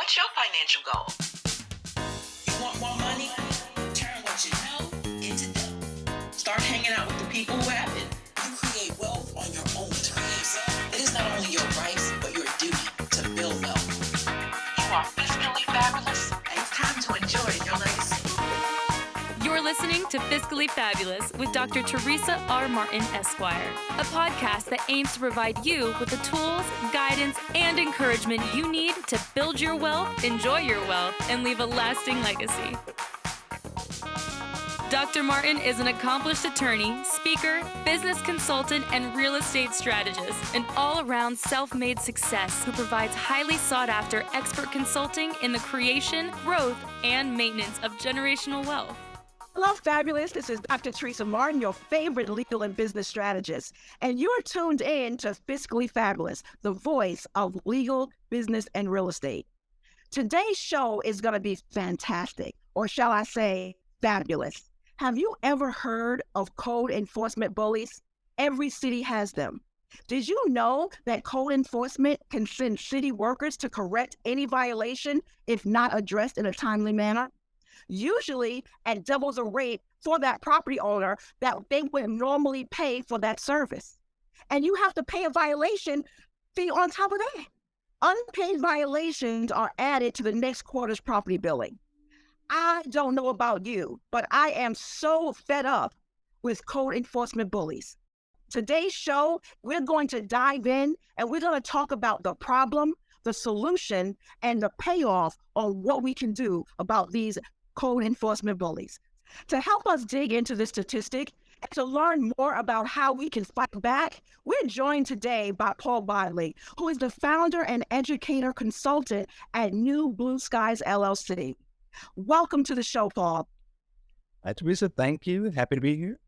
What's your financial goal? You want more money? Turn what you know into dough. Start hanging out with the people who have it. You create wealth on your own terms. It is not only your rights, but your duty to build wealth. You are fiscally fabulous. It's time to enjoy your legacy. You're listening to Fiscally Fabulous with Dr. Teresa R. Martin, Esquire, a podcast that aims to provide you with the tools, guidance, and encouragement you need to build your wealth, enjoy your wealth, and leave a lasting legacy. Dr. Martin is an accomplished attorney, speaker, business consultant, and real estate strategist, an all-around self-made success who provides highly sought-after expert consulting in the creation, growth, and maintenance of generational wealth. Hello, Fabulous. This is Dr. Teresa Martin, your favorite legal and business strategist. And you're tuned in to Fiscally Fabulous, the voice of legal, business, and real estate. Today's show is going to be fantastic, or shall I say, fabulous. Have you ever heard of code enforcement bullies? Every city has them. Did you know that code enforcement can send city workers to correct any violation if not addressed in a timely manner? Usually at double the rate for that property owner that they would normally pay for that service. And you have to pay a violation fee on top of that. Unpaid violations are added to the next quarter's property billing. I don't know about you, but I am so fed up with code enforcement bullies. Today's show, we're going to dive in and we're going to talk about the problem, the solution, and the payoff on what we can do about these code enforcement bullies. To help us dig into this statistic and to learn more about how we can fight back, we're joined today by Paul Bodley, who is the founder and educator consultant at New Blue Skies LLC. Welcome to the show, Paul. Hi, Teresa. Thank you. Happy to be here.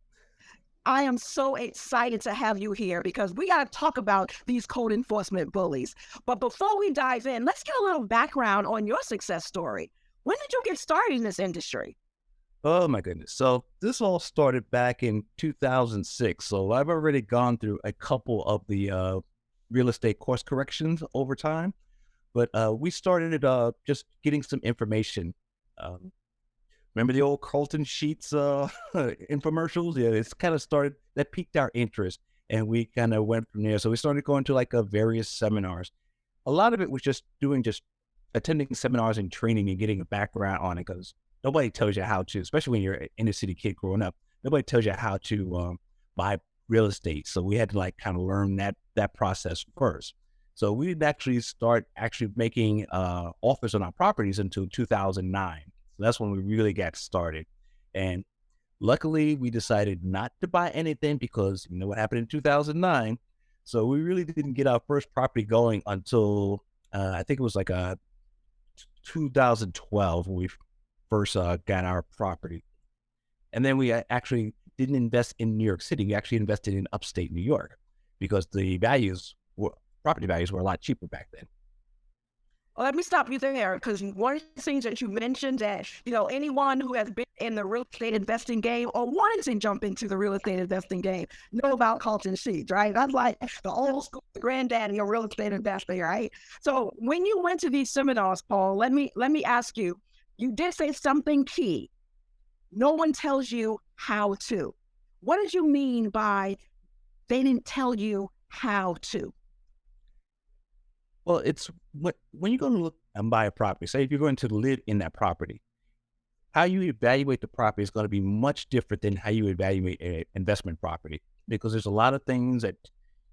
I am so excited to have you here because we got to talk about these code enforcement bullies. But before we dive in, let's get a little background on your success story. When did you get started in this industry? Oh, my goodness. So this all started back in 2006. So I've already gone through a couple of the real estate course corrections over time. But we started just getting some information. Remember the old Carlton Sheets infomercials? Yeah, it's kind of started, that piqued our interest. And we kind of went from there. So we started going to like various seminars. A lot of it was just attending seminars and training and getting a background on it, because nobody tells you how to, especially when you're an inner city kid growing up, nobody tells you how to buy real estate. So we had to like kind of learn that process first. So we didn't actually start making offers on our properties until 2009. So that's when we really got started. And luckily we decided not to buy anything because you know what happened in 2009. So we really didn't get our first property going until I think it was like 2012 when we first got our property. And then we actually didn't invest in New York City. We actually invested in upstate New York because the property values were a lot cheaper back then. Well, let me stop you there, because one of the things that you mentioned that, anyone who has been in the real estate investing game or wanted to jump into the real estate investing game know about Carlton Sheets, right? That's like the old school granddaddy of real estate investing, right? So when you went to these seminars, Paul, let me ask you, you did say something key. No one tells you how to. What did you mean by they didn't tell you how to? Well, it's when you're going to look and buy a property, say if you're going to live in that property, how you evaluate the property is going to be much different than how you evaluate an investment property, because there's a lot of things that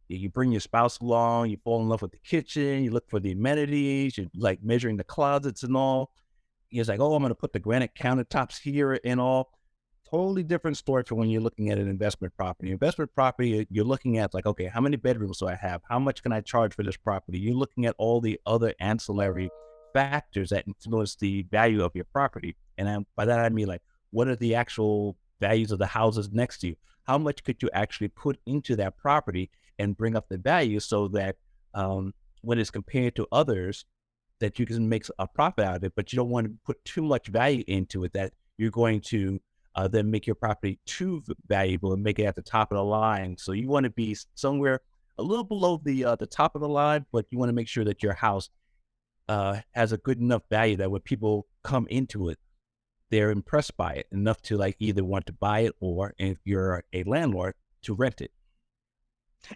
you bring your spouse along, you fall in love with the kitchen, you look for the amenities, you like measuring the closets and all. It's like, oh, I'm going to put the granite countertops here and all. Totally different story from when you're looking at an investment property. Investment property, you're looking at like, okay, how many bedrooms do I have? How much can I charge for this property? You're looking at all the other ancillary factors that influence the value of your property. And by that, I mean like, what are the actual values of the houses next to you? How much could you actually put into that property and bring up the value so that when it's compared to others, that you can make a profit out of it, but you don't want to put too much value into it that you're going to then make your property too valuable and make it at the top of the line. So you want to be somewhere a little below the top of the line, but you want to make sure that your house has a good enough value that when people come into it, they're impressed by it enough to like either want to buy it or, if you're a landlord, to rent it.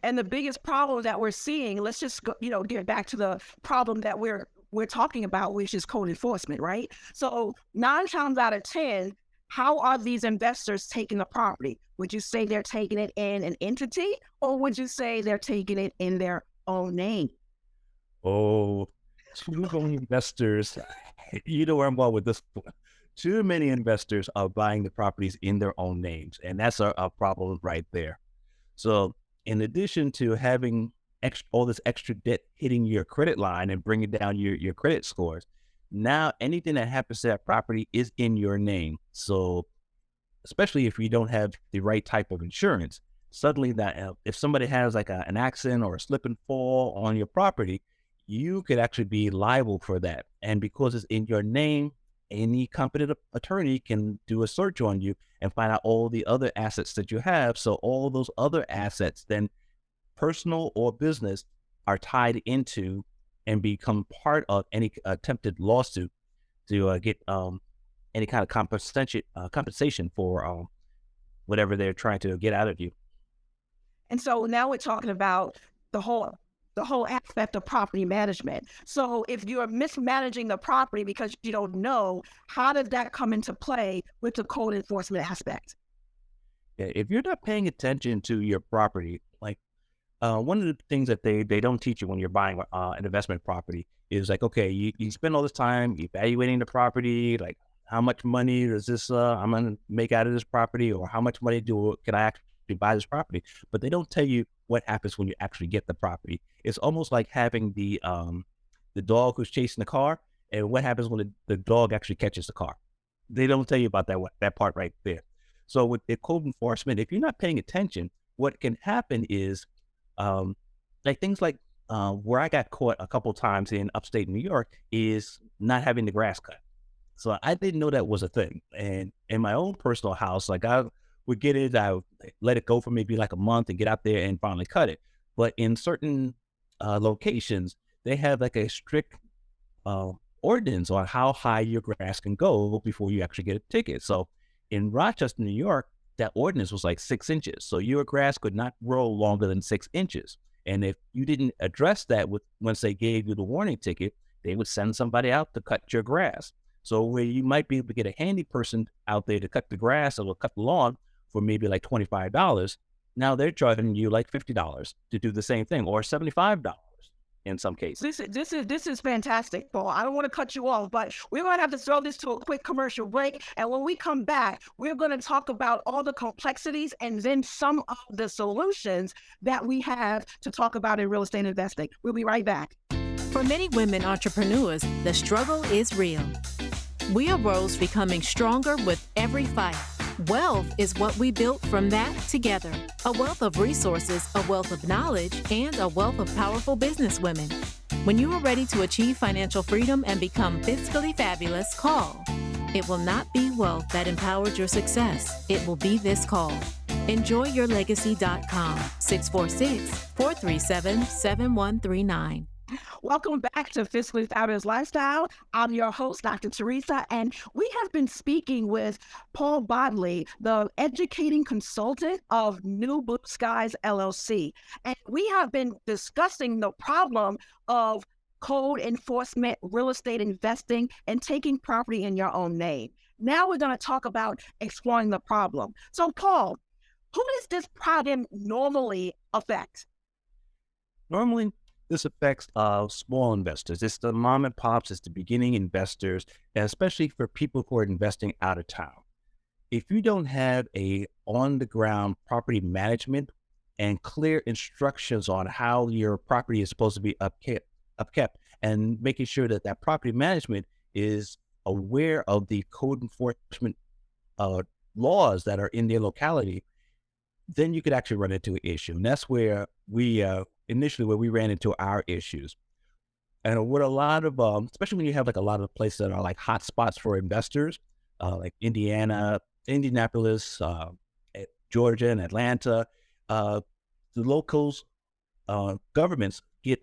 And the biggest problem that we're seeing, let's just go, get back to the problem that we're talking about, which is code enforcement, right? So 9 times out of 10, how are these investors taking the property? Would you say they're taking it in an entity, or would you say they're taking it in their own name? Oh, too many investors. You know where I'm going with this one. Too many investors are buying the properties in their own names, and that's a problem right there. So, in addition to having all this extra debt hitting your credit line and bringing down your credit scores, now anything that happens to that property is in your name. So, especially if you don't have the right type of insurance, suddenly that if somebody has like an accident or a slip and fall on your property, you could actually be liable for that. And because it's in your name, any competent attorney can do a search on you and find out all the other assets that you have. So all those other assets, then personal or business, are tied into and become part of any attempted lawsuit to get any kind of compensation for whatever they're trying to get out of you. And so now we're talking about the whole aspect of property management. So if you're mismanaging the property because you don't know, how does that come into play with the code enforcement aspect? Yeah, if you're not paying attention to your property, like one of the things that they don't teach you when you're buying an investment property is like, okay, you spend all this time evaluating the property, like how much money does this I'm going to make out of this property, or how much money can I actually buy this property? But they don't tell you what happens when you actually get the property. It's almost like having the dog who's chasing the car, and what happens when the dog actually catches the car. They don't tell you about that part right there. So with the code enforcement, if you're not paying attention, what can happen is like things like where I got caught a couple times in upstate New York is not having the grass cut. So I didn't know that was a thing. And in my own personal house, like I would get it, I would let it go for maybe like a month and get out there and finally cut it. But in certain locations, they have like a strict ordinance on how high your grass can go before you actually get a ticket. So in Rochester, New York, that ordinance was like 6 inches. So your grass could not grow longer than 6 inches. And if you didn't address that once they gave you the warning ticket, they would send somebody out to cut your grass. So where you might be able to get a handy person out there to cut the grass or cut the lawn for maybe like $25, now they're charging you like $50 to do the same thing, or $75 in some cases. This is fantastic, Paul. I don't want to cut you off, but we're going to have to throw this to a quick commercial break. And when we come back, we're going to talk about all the complexities and then some of the solutions that we have to talk about in real estate investing. We'll be right back. For many women entrepreneurs, the struggle is real. We arose becoming stronger with every fight. Wealth is what we built from that together. A wealth of resources, a wealth of knowledge, and a wealth of powerful businesswomen. When you are ready to achieve financial freedom and become fiscally fabulous, call. It will not be wealth that empowered your success. It will be this call. EnjoyYourLegacy.com, 646-437-7139. Welcome back to Fiscally Fabulous Lifestyle. I'm your host, Dr. Teresa, and we have been speaking with Paul Bodley, the educating consultant of New Blue Skies, LLC. And we have been discussing the problem of code enforcement, real estate investing, and taking property in your own name. Now we're going to talk about exploring the problem. So, Paul, who does this problem normally affect? Normally, this affects small investors. It's the mom and pops, it's the beginning investors, and especially for people who are investing out of town. If you don't have a on-the-ground property management and clear instructions on how your property is supposed to be upkept, and making sure that that property management is aware of the code enforcement laws that are in their locality, then you could actually run into an issue. And that's where we initially ran into our issues. And what a lot of, especially when you have like a lot of places that are like hot spots for investors, like Indiana, Indianapolis, Georgia, and Atlanta, the locals, governments get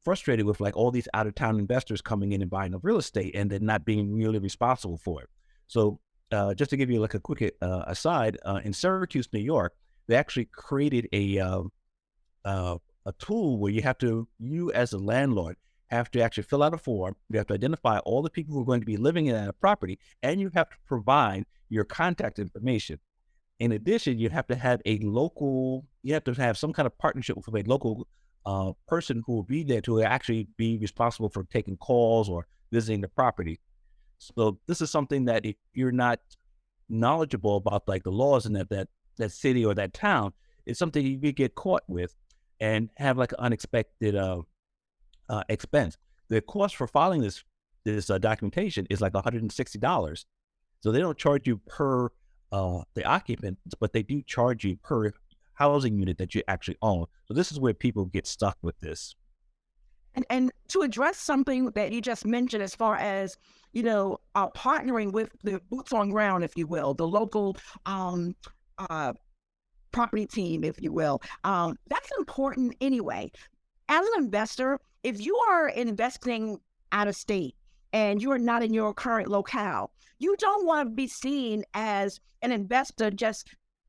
frustrated with like all these out of town investors coming in and buying up real estate and then not being really responsible for it. So just to give you like a quick aside, in Syracuse, New York, they actually created a tool where you as a landlord have to actually fill out a form. You have to identify all the people who are going to be living in that property, and you have to provide your contact information. In addition, you have to have some kind of partnership with a local person who will be there to actually be responsible for taking calls or visiting the property. So this is something that if you're not knowledgeable about like the laws in that city or that town, it's something you could get caught with and have like an unexpected expense. The cost for filing this documentation is like $160. So they don't charge you per the occupant, but they do charge you per housing unit that you actually own. So this is where people get stuck with this. And to address something that you just mentioned as far as, partnering with the boots on ground, if you will, the local property team, if you will, that's important anyway. As an investor, if you are investing out of state and you are not in your current locale, you don't want to be seen as an investor just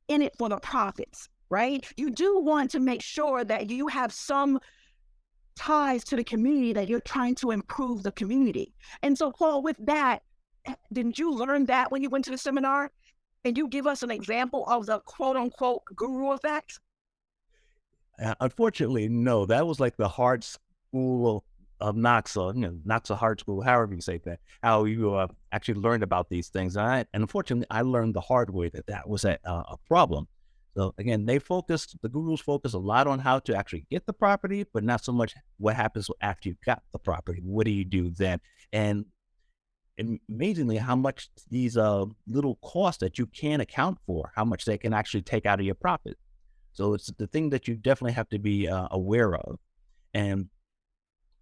in it for the profits, right? You do want to make sure that you have some ties to the community, that you're trying to improve the community. And so, Paul, with that, didn't you learn that when you went to the seminar? And you give us an example of the quote unquote guru effect? Unfortunately, no. That was like the hard school of Knox, or Knox a hard school, however you say that. How you actually learned about these things, and unfortunately, I learned the hard way that was a problem. So again, the gurus focus a lot on how to actually get the property, but not so much what happens after you got the property. What do you do then? And amazingly, how much these little costs that you can't account for, how much they can actually take out of your profit. So it's the thing that you definitely have to be aware of. And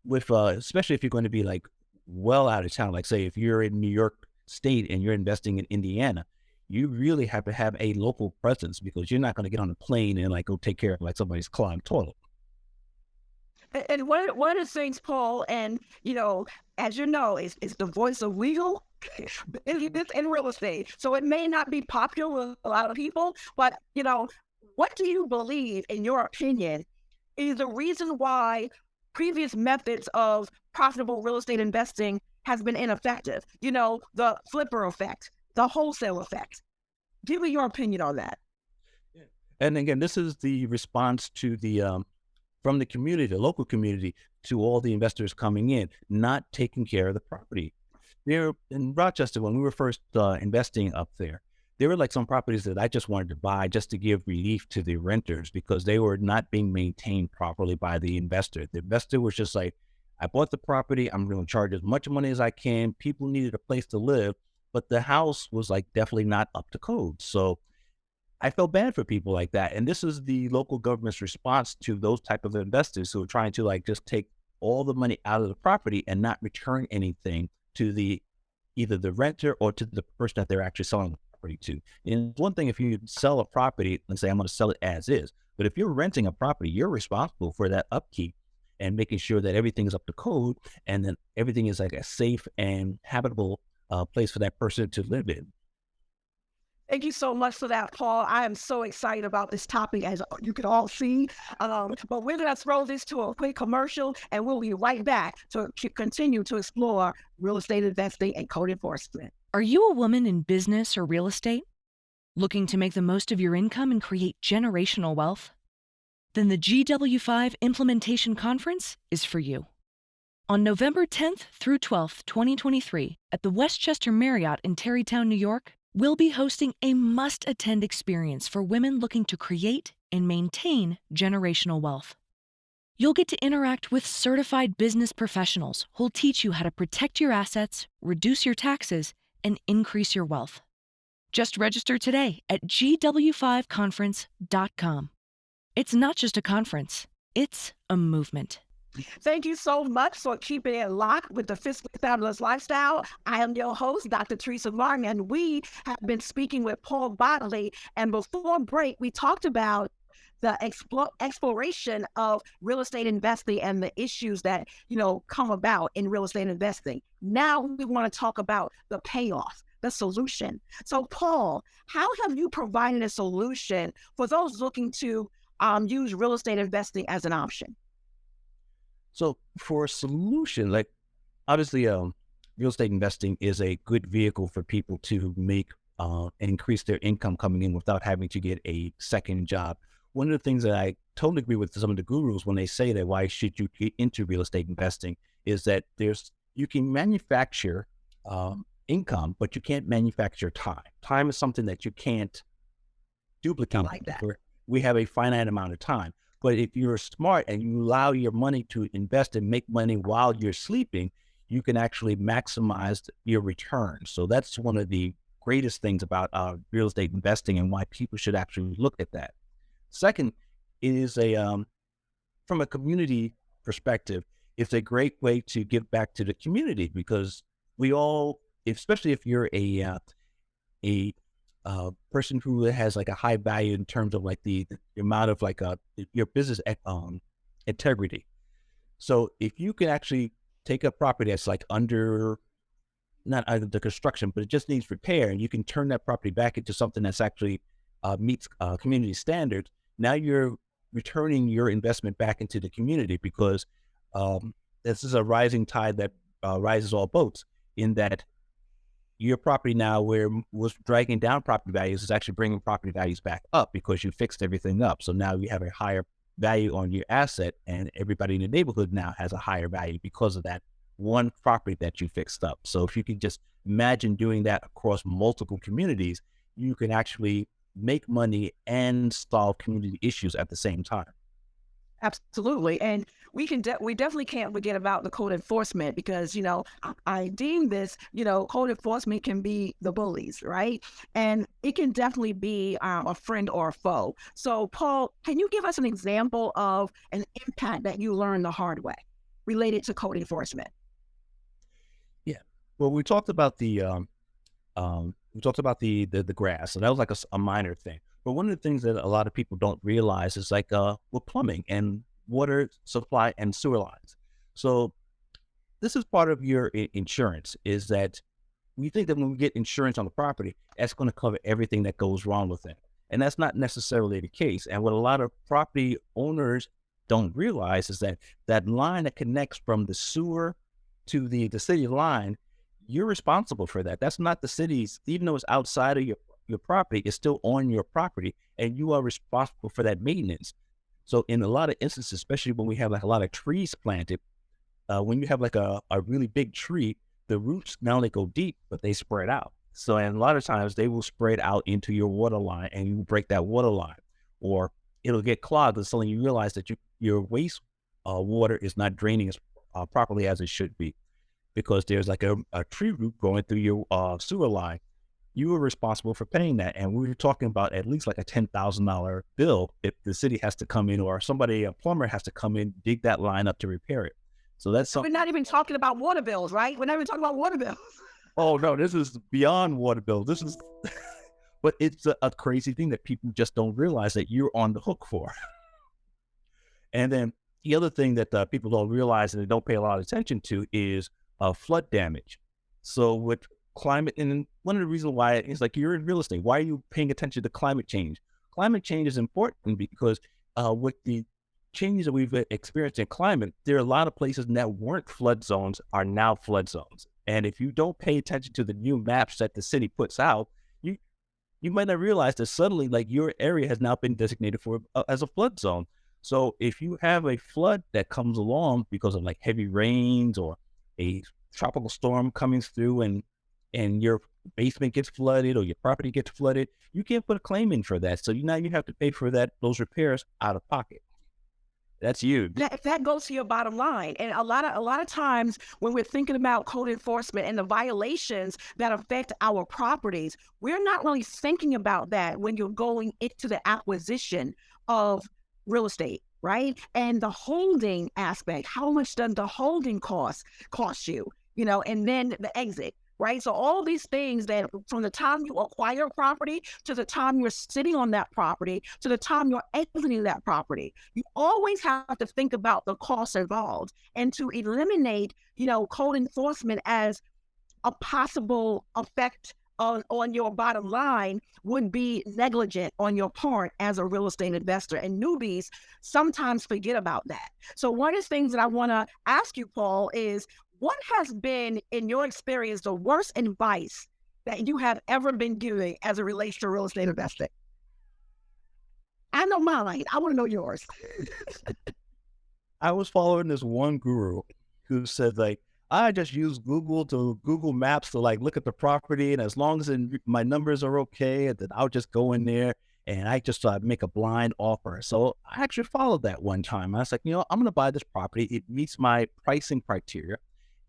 with, especially if you're going to be like well out of town, like say if you're in New York State and you're investing in Indiana, you really have to have a local presence, because you're not going to get on a plane and like go take care of like somebody's clogged toilet. And one of the things, Paul, and as you know, is the voice of legal in real estate. So it may not be popular with a lot of people, but what do you believe, in your opinion, is the reason why previous methods of profitable real estate investing has been ineffective? The flipper effect, the wholesale effect. Give me your opinion on that. And again, this is the response to the from the community, the local community, to all the investors coming in, not taking care of the property. There in Rochester, when we were first investing up there were like some properties that I just wanted to buy just to give relief to the renters, because they were not being maintained properly by the investor. The investor was just like, I bought the property, I'm going to charge as much money as I can. People needed a place to live, but the house was like definitely not up to code. So I felt bad for people like that. And this is the local government's response to those type of investors who are trying to like just take all the money out of the property and not return anything to either the renter or to the person that they're actually selling the property to. And one thing, if you sell a property and say, I'm going to sell it as is, but if you're renting a property, you're responsible for that upkeep and making sure that everything is up to code, and then everything is like a safe and habitable place for that person to live in. Thank you so much for that, Paul. I am so excited about this topic, as you can all see. But we're going to throw this to a quick commercial, and we'll be right back to continue to explore real estate investing and code enforcement. Are you a woman in business or real estate? Looking to make the most of your income and create generational wealth? Then the GW5 Implementation Conference is for you. On November 10th through 12th, 2023, at the Westchester Marriott in Tarrytown, New York, we'll be hosting a must-attend experience for women looking to create and maintain generational wealth. You'll get to interact with certified business professionals who'll teach you how to protect your assets, reduce your taxes, and increase your wealth. Just register today at gw5conference.com. It's not just a conference, it's a movement. Thank you so much for keeping it locked with the Fiscally Fabulous Lifestyle. I am your host, Dr. Teresa R, and we have been speaking with Paul Bodley. And before break, we talked about the exploration of real estate investing and the issues that, come about in real estate investing. Now we want to talk about the payoff, the solution. So Paul, how have you provided a solution for those looking to use real estate investing as an option? So for a solution, like obviously, real estate investing is a good vehicle for people to make and increase their income coming in without having to get a second job. One of the things that I totally agree with some of the gurus when they say that why should you get into real estate investing is that you can manufacture income, but you can't manufacture time. Time is something that you can't duplicate. Like that. We have a finite amount of time. But if you're smart and you allow your money to invest and make money while you're sleeping, you can actually maximize your return. So that's one of the greatest things about real estate investing and why people should actually look at that. Second, it is from a community perspective, it's a great way to give back to the community because we all, especially if you're a person who has like a high value in terms of like the amount of like your business integrity. So if you can actually take a property that's like not under the construction, but it just needs repair, and you can turn that property back into something that's actually meets community standards. Now you're returning your investment back into the community because this is a rising tide that rises all boats in that your property now where was dragging down property values is actually bringing property values back up because you fixed everything up. So now you have a higher value on your asset and everybody in the neighborhood now has a higher value because of that one property that you fixed up. So if you can just imagine doing that across multiple communities, you can actually make money and solve community issues at the same time. Absolutely. And we definitely can't forget about the code enforcement because, I deem this, code enforcement can be the bullies, right? And it can definitely be a friend or a foe. So Paul, can you give us an example of an impact that you learned the hard way related to code enforcement? Yeah. Well, we talked about the grass, so that was like a minor thing. But one of the things that a lot of people don't realize is like with plumbing and water supply and sewer lines. So this is part of your insurance is that we think that when we get insurance on the property, that's going to cover everything that goes wrong with it. And that's not necessarily the case. And what a lot of property owners don't realize is that that line that connects from the sewer to the city line, you're responsible for that. That's not the city's, even though it's outside of your property, it's still on your property and you are responsible for that maintenance. So in a lot of instances, especially when we have like a lot of trees planted, when you have like a really big tree, the roots not only go deep, but they spread out. So and a lot of times they will spread out into your water line and you break that water line or it'll get clogged and suddenly you realize that your waste water is not draining as properly as it should be because there's like a tree root going through your sewer line. You are responsible for paying that. And we were talking about at least like a $10,000 bill if the city has to come in or a plumber has to come in, dig that line up to repair it. So that's something. We're not even talking about water bills, right? We're not even talking about water bills. Oh, no, this is beyond water bill. This is, but it's a crazy thing that people just don't realize that you're on the hook for. And then the other thing that people don't realize and they don't pay a lot of attention to is flood damage. So with climate, and one of the reasons why it's like you're in real estate, why are you paying attention to climate change? Climate change is important because with the changes that we've experienced in climate, there are a lot of places that weren't flood zones are now flood zones. And if you don't pay attention to the new maps that the city puts out, you might not realize that suddenly like your area has now been designated for as a flood zone. So if you have a flood that comes along because of like heavy rains or a tropical storm coming through and your basement gets flooded or your property gets flooded, you can't put a claim in for that. So now you have to pay for those repairs out of pocket. That's huge. That goes to your bottom line. And a lot of times when we're thinking about code enforcement and the violations that affect our properties, we're not really thinking about that when you're going into the acquisition of real estate, right? And the holding aspect, how much does the holding cost you, and then the exit. right? So all these things that from the time you acquire a property to the time you're sitting on that property to the time you're exiting that property, you always have to think about the costs involved and to eliminate, code enforcement as a possible effect on your bottom line would be negligent on your part as a real estate investor. And newbies sometimes forget about that. So one of the things that I want to ask you, Paul, is what has been, in your experience, the worst advice that you have ever been giving as it relates to real estate investing? I know mine. I want to know yours. I was following this one guru who said, like, I just use Google Maps to look at the property, and as long as my numbers are okay, then I'll just go in there and I just make a blind offer. So I actually followed that one time. I was like, I'm going to buy this property. It meets my pricing criteria,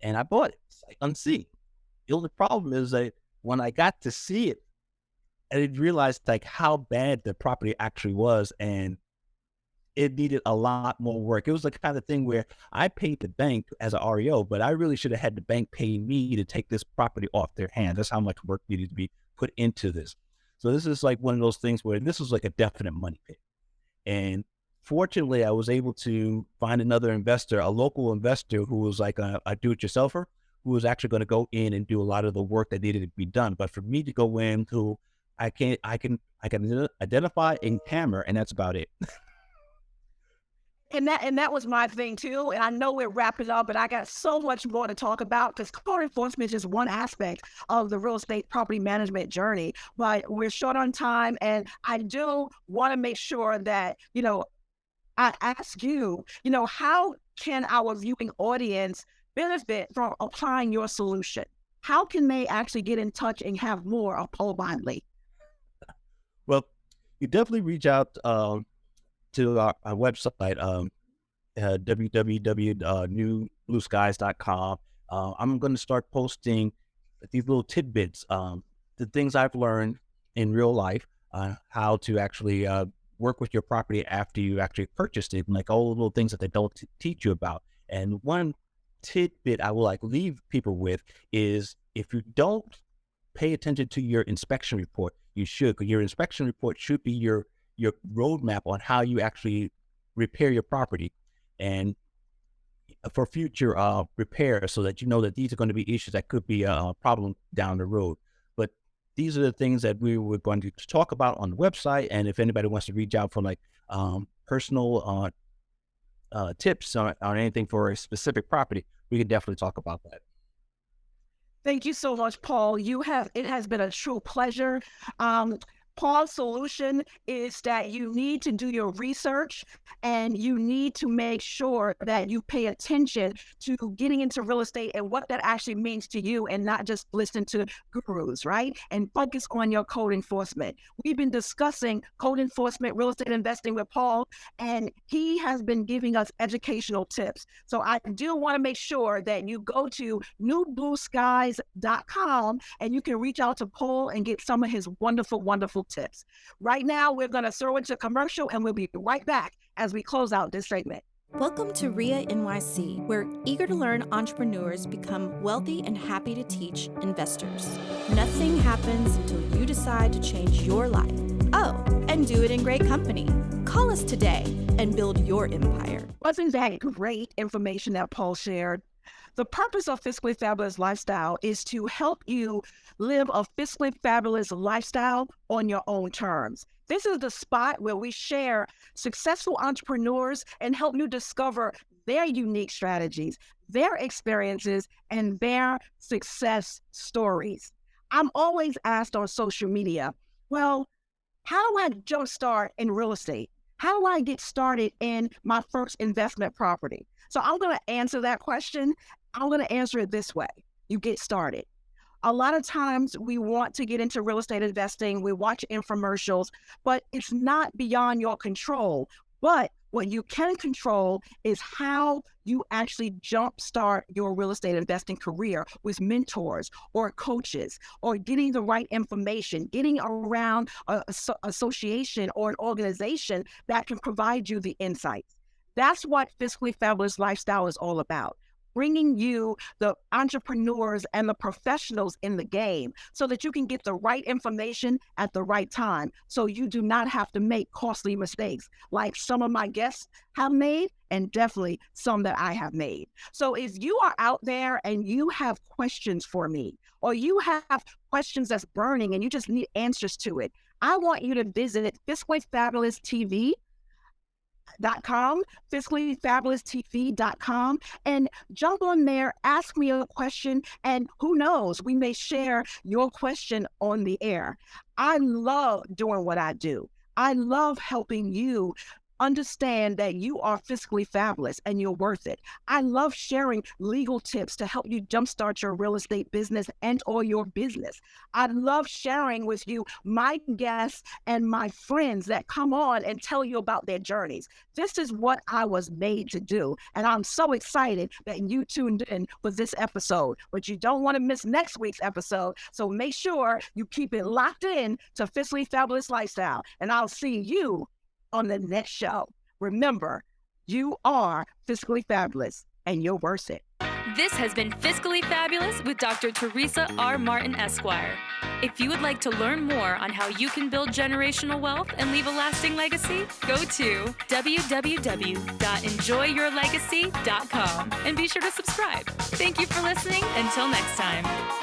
and I bought it sight unseen. The only problem is that when I got to see it, I realized how bad the property actually was, and it needed a lot more work. It was the kind of thing where I paid the bank as an REO, but I really should have had the bank pay me to take this property off their hands. That's how much work needed to be put into this. So this is one of those things where this was a definite money pit. And fortunately, I was able to find another investor, a local investor who was a do-it-yourselfer, who was actually going to go in and do a lot of the work that needed to be done. But for me to go in, I can identify and hammer, and that's about it. And that was my thing too. And I know we're wrapping up, but I got so much more to talk about because code enforcement is just one aspect of the real estate property management journey. But we're short on time, and I do want to make sure that, I ask you, how can our viewing audience benefit from applying your solution? How can they actually get in touch and have more of Paul Bodley? Well, you definitely reach out to our website, www.newblueskies.com. I'm going to start posting these little tidbits, the things I've learned in real life, how to actually work with your property after you actually purchased it, and all the little things that they don't teach you about. And one tidbit I will leave people with is, if you don't pay attention to your inspection report, you should, because your inspection report should be your roadmap on how you actually repair your property and for future repairs, so that that these are going to be issues that could be a problem down the road. But these are the things that we were going to talk about on the website. And if anybody wants to reach out for personal tips on anything for a specific property, we can definitely talk about that. Thank you so much, Paul. It has been a true pleasure. Paul's solution is that you need to do your research, and you need to make sure that you pay attention to getting into real estate and what that actually means to you, and not just listen to gurus, right? And focus on your code enforcement. We've been discussing code enforcement, real estate investing with Paul, and he has been giving us educational tips. So I do want to make sure that you go to newblueskies.com and you can reach out to Paul and get some of his wonderful, wonderful tips. Right now, we're going to throw into commercial, and we'll be right back as we close out this segment. Welcome to RIA NYC, where eager to learn entrepreneurs become wealthy and happy to teach investors. Nothing happens until you decide to change your life. Oh, and do it in great company. Call us today and build your empire. Wasn't that great information that Paul shared? The purpose of Fiscally Fabulous Lifestyle is to help you live a fiscally fabulous lifestyle on your own terms. This is the spot where we share successful entrepreneurs and help you discover their unique strategies, their experiences, and their success stories. I'm always asked on social media, well, how do I jumpstart in real estate? How do I get started in my first investment property? So I'm going to answer that question. I'm going to answer it this way. You get started. A lot of times we want to get into real estate investing. We watch infomercials, but it's not beyond your control. But what you can control is how you actually jumpstart your real estate investing career with mentors or coaches, or getting the right information, getting around an association or an organization that can provide you the insights. That's what Fiscally Fabulous Lifestyle is all about. bringing you the entrepreneurs and the professionals in the game so that you can get the right information at the right time so you do not have to make costly mistakes like some of my guests have made and definitely some that I have made. So if you are out there and you have questions for me or you have questions that's burning and you just need answers to it, I want you to visit fiscallyfabulous.com, fiscallyfabulous.tv.com, and jump on there, ask me a question, and who knows, we may share your question on the air. I love doing what I do. I love helping you understand that you are fiscally fabulous and you're worth it. I love sharing legal tips to help you jumpstart your real estate business and or your business. I love sharing with you my guests and my friends that come on and tell you about their journeys. This is what I was made to do. And I'm so excited that you tuned in for this episode. But you don't want to miss next week's episode. So make sure you keep it locked in to Fiscally Fabulous Lifestyle. And I'll see you on the next show. Remember, you are fiscally fabulous and you're worth it. This has been Fiscally Fabulous with Dr. Teresa R. Martin, Esquire. If you would like to learn more on how you can build generational wealth and leave a lasting legacy, go to www.enjoyyourlegacy.com and be sure to subscribe. Thank you for listening. Until next time.